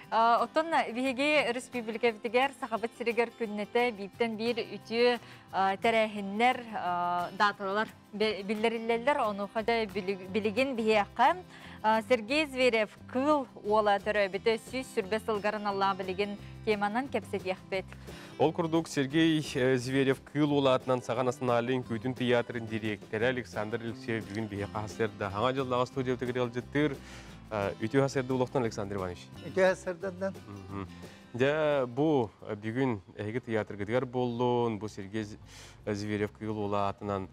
Оттон биһиги республика битигер сахабат сиригер күннете биптен бир үтү тәрәһиннәр даталар биллерилләр оны хада билеген биһиякка Сергей Зверев кыл уола төрөбүтө сүз сүрбе сылгарын Алла билеген теманан кепсет яхбет. Ол курдук Сергей Зверев кыл улатынан саганасына алын күтүн театрын директоры Александр Алексеев бүгүн бие касырда хаңа жылдагы студияда кирел жыттыр. Үтү хасырда улуктан Александр Иванович. Үтү хасырдан. Да бу бүгүн эги театр гыдгар болдун. Бу Сергей Зверев кыл улатынан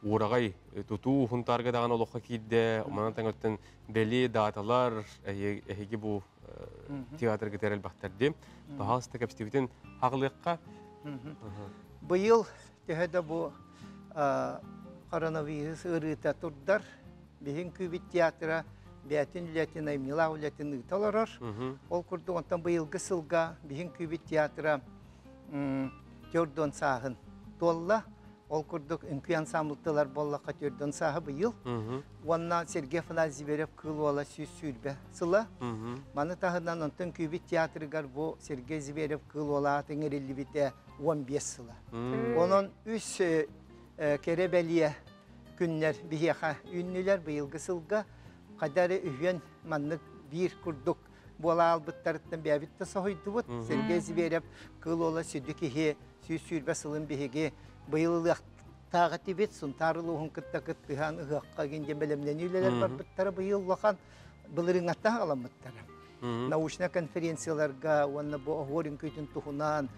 урагай туту хунтарга даган олокка кийде. Манан таңөттөн бели даталар эги бу театр гыдгар элбактарды. Баһаста кепстибитин хагылыкка. Быйыл теһедә бу коронавирус ырыта турдар. Биһин күбит театры бәтин үләтен аймила үләтен ыталарар. Ол курду онтан быйылгы сылга биһин күбит театры төрдөн сагын толла. Ол курдук үнкү ансамблтылар боллакка төрдөн сагы быйыл. Онна Сергей Зверев кылуала сүрбе сыла. Маны тагынан онтан күбит театрыгар бу Сергей Зверев кылуала теңерелли бите 15 сыла. Онун 3 керебелие күннер бияха үннүлер быйылгы сылга кадары үйен маннык бир курдук бола албыттарыттан бәбитте сохойдубут. Сергей Зверев кылуала сүдүкихи сүрбе сылын биһиги быйыллык тагы тибет сунтарлыгын кытта-кыттыган ыгакка кенде белемленүүлер бар биттары быйыллахан былырыңатта аламыттары. Научный конференцияларга, онна бу огорин көтүн тухунан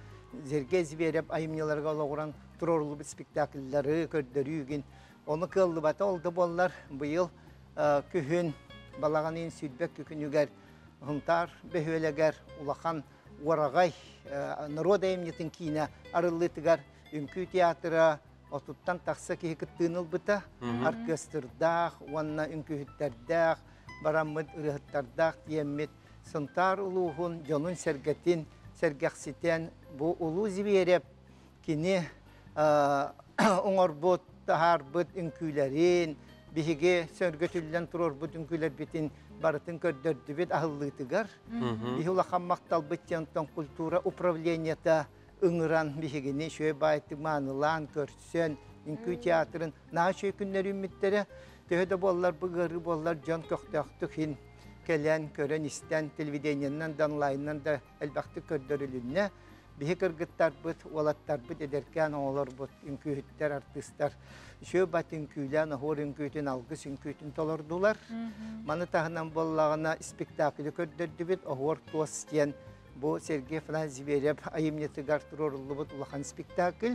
Сергей Зверев айымняларга олагуран турорлуу спектакльлары көрдөрүүгүн. Оны кылды бата олды боллар быйыл күһүн балаганын сүдбек күкүнүгер хунтар бехөлегер улахан урагай народа эмнетин кийина арыллытыгар Үнкү театры отуттан тақса кеге кыттыыныл бұта, оркестрдақ, онна үнкүхіттердақ, барамыд ұрығыттардақ деймет. Сынтар ұлуғын, жонын сәргетін, сәргәқсітен бұл ұлу Зверев кені оңыр бұд, тағар бұд үнкүлерін, бігі сөргөтілден тұрор бұд үнкүлер бетін барытын көрдірді бет ағыллытыгар. Бігі ұлақан мақтал бұттен культура управленията ыңыран бігені шөй байты манылан көрсен, үнкүй театрын наға шөй күннер үміттері төһеді боллар бұғыры боллар жон көқтіқтіхін кәлән көрен істен телевиденияннан данлайынан да әлбақты көрдірілінне бігі кіргіттар бұд, олаттар бұд едеркен олар бұд, үнкүйіттер, артистар шөй бат үнкүйлән, ғор үнкүйтін, алғыс үнкүйтін толырдылар. Маны тағынан боллағына спектаклі көрдірді бід, ғор туастен Бу Сергей Зверев айымнетыгар турорулы бут улахан спектакль.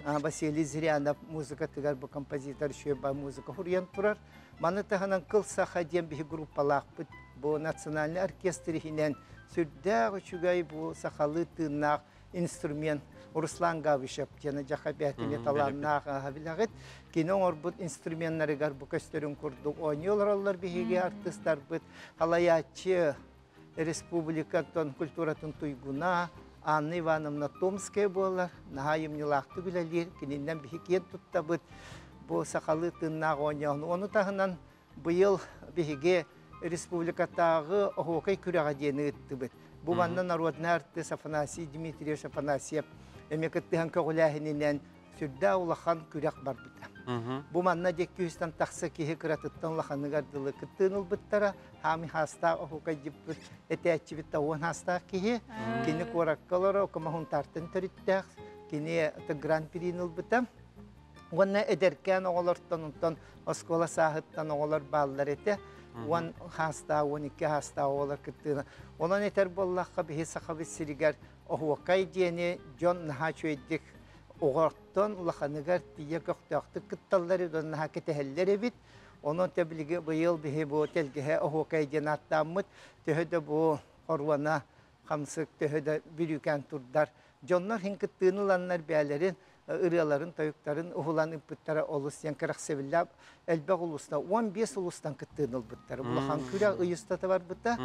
Василий Зырянов музыка тыгар бу композитор шөба музыка хурьян турар. Маны таханан кылса хадем бихи группалах бут бу национальный оркестр хинен сүрдәг үчүгай бу сахалы тыннак инструмент Руслан Гавишев жана жахабятыне таланнак хабилагет кино орбут инструменттарыгар бу көстөрүн курдук ойнолор алар бихиге артисттар бут халаячы Республикатон культуратын туйгуна Анна Ивановна Томская болар, нахайым нелақты білелер, кененден бігікен тұтта бұд, бұл сақалы тыннақ ойнауын. Оны тағынан бұйыл бігіге республикатағы оғықай күріға дені үтті бұд. Бұл банна народный артист Афанасий Дмитриевич Афанасьев, әмекеттіған көғіләхінінен сүрді ұлақан күріқ бар бұд. Бұл манна деккүйістен тақсы кеге күратыттан лақанығардылы күттіңіл бұттара, хами хаста оғықай деп бұд, әтәтчі бітті оғын хаста кеге, кені қораққалары оқымағын тартын түріттәқ, кені гран-приныл бұттам. Онна әдеркен оғылырттан ұнтан, оскола сағыттан оғылыр балылар әті, он хаста, 12 хаста оғылыр күттіңі. Онан әтер боллаққа бігі сақабы сірігер оғықай дені жон наға чөйдік оғырттан улаханыгар тия көқтіяқты күтталлары доннаға кетехеллері бит. Оның тәбілігі бұйыл бігі бұл тәлгіге оғықай ден аттамыд, төхеді бұл орвана қамсық төхеді бүрікен тұрдар. Жонлар хин күттіғыныланлар бәлерін, ұрыларын, тойықтарын, ұғылан үппіттары олыстен қырық севілләп, әлбәқ ұлыста 15 ұлыстан күттіғыныл бұттары. Бұлақан күрі ұйыстаты бар бұтта,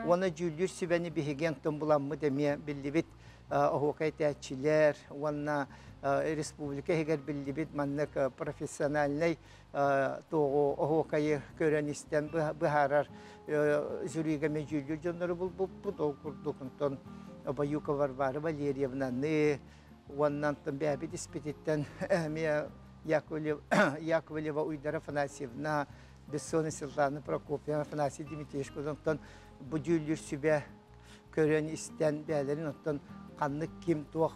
оны жүлдір сүбәні бігіген тұн бұламы деме білі бит. оһуокай тәчилер, уанна республика хегер биллибит маннык профессиональный тоғы оһуокайы көрөнистен быһарар зүріге межүлі жонлары бұл ол курдукунтон Баюка Варвара Валерьевнаны, уаннантан бәбит испететтен Яковлева Уйдара Афанасьевна, Бессона Светлана Прокопьевна, Афанасий Дмитриевичкозонтон бұдүлір сүбе көрен істен бәлерін оттон қанны кем тоқ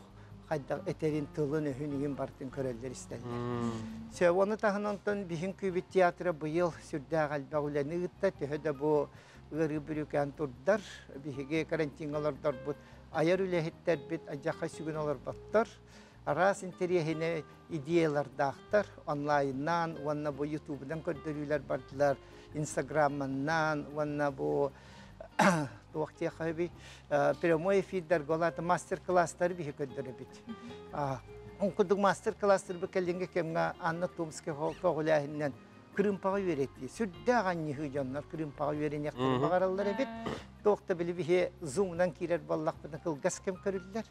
қайдақ этерин тылын өхінеген бартын көрелдер істен. Оны тағынантон бігін көбет театры бұйыл сүрді ғалбағыланы ғытта төхеді бұл ғыры бүрікен тұрдар, бігі карантиналардар бұд аяр үләхеттер бет ажаққа сүгін олар баттар. Арас интерьехіне идеялардақтар, онлайннан, онна бұл ютубыдан көрдірілер бардылар, инстаграмманнан, онна бұл тоқты қайбі прямой эфирдер голаты мастер-класстар бейі көрдірі бет. Онқыдық мастер-класстар бекелінге кемға Анна Томске қоғыләхіннен Крымпаға веретті. Сүрді ағанны хүйжанлар Крымпаға верен яқтыр бағаралар бет. Тоқты білі бейі зумнан керер баллақ бұны қылғас кем көрілдер.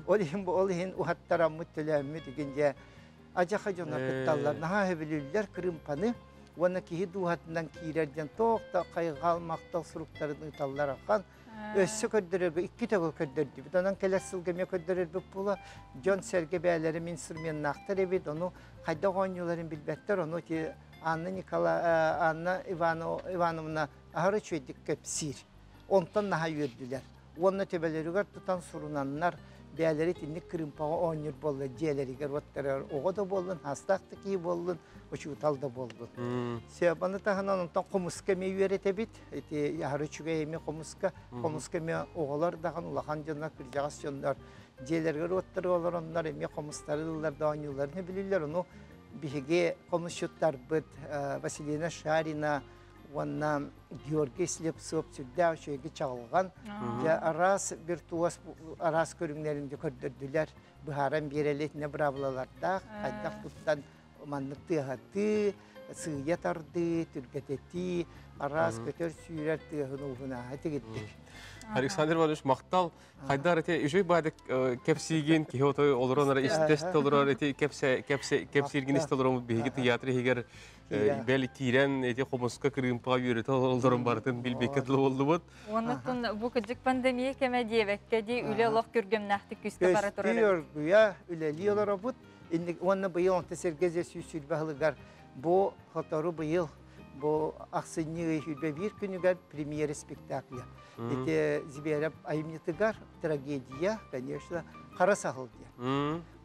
Ол ең ұхаттарамы төләмі дегенде ажақа жонар күтталар. Наға өбілілер Крымпаны. Оны кейі дуғатынан кейлерден тоқта қайғал мақтал сұруқтарын ұталар аққан. Өссі көрдірергі, үкі тәгіл көрдірді. Онан келес сылгеме көрдірер бүк бұла. Жон сәрге бәлері мен сұрмен нақтыр ебет. Оны қайда ғойныларын білбәттер. Оны Анна Ивановна ағыры чөйдік көпсір. Онтан наға өрділер. Оны төбелерігер тұтан сұрынанлар. Бәлері тінік Крымпаға ойныр болды. Диялерігер оттарар. Оға да болдың, хастақты кей болдың, ұшуытал да болдың. Себаны тағынан онтан қомысқа мей өрет әбет. Ағыры чүге еме қомысқа мей оғалар даған ұлақан жонлар, күржағас жонлар. Диялерігер оттары олар онлар еме қомыстары дылар да ойныларын білілер. Оны біге қомысшыттар бұд Василина Шарина, Онна Георгий Слепцов сүрдәу шөйге чағылған. Арас бір туас арас көріңлерінде көрдірділер. Бұхаран берелетіне бұрабылаларда. Қайдақ бұттан маңнықты ғады, сүйет арды, түргететі, арас көтер сүйрер тұғын ұғына әті кеттік. Александр Иванович, мақтал, қайдар әте үшөй байды кәпсейген, кеге отой олыронара істесті олырар, әте кәпсейген істі олырар, бейгі театры егер бәлі кейрен, әте қомысқа Крымпаға үйреті олырын бардың білбекетлі олды бұд. Онықтың бұл күдік пандемия кәмә дейбәкке дей үлі олық көргем нақты күске бара тұрар. Көстер güya үләлі олара бұд. Оны бұйыл онты сәргезе сүйсіл бағылығар. Бұл қотару бұйыл. Бұл ақсынығы үйбе бір күнігер премьері спектаклі. Это Зибереп Аймнетыгар, трагедия, конечно, Харасахалдия.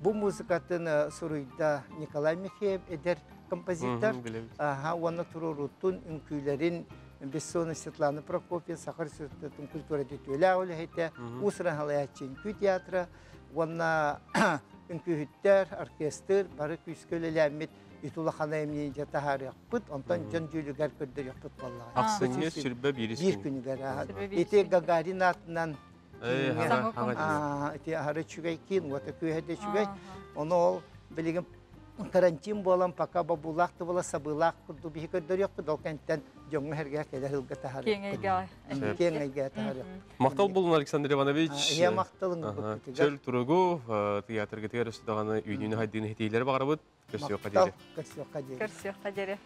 Бұл музыкатын сұруйда Николай Михеев эдер композитор. Оны тұрурутын үнкүйлерін Бессона Светлана Прокопьев, Сахар Светлана культура детюля олегете, Усран Халаячин күй театра, оны үнкүйттер, оркестр, бары күскөлеләмет, Итула ханайымнен жатахары яқпыт, онтан жон жүлігер көрдер яқпыт баллаға. Ақсыне сүрбе бересін. Bir күнігер. Ете Гагарин атынан ете ағары чүгей кейін, оты көйеді чүгей. Оны ол білігім карантин болам, пока бабулақты бола, сабылақ күрді бейі көрдер яқпыт, ол кәнттен жоңы әрге кәдер ғылға тахары яқпыт. Кеңейге тахары яқпыт. Мақтал болын, Александр Иванович. Ия мақталың бұл Чөл тұрығу, театрға тегер үстіғаны үйнені хайдығын хетейлері бағара бұд. Көрсеуқа дере. Көрсеуқа дере.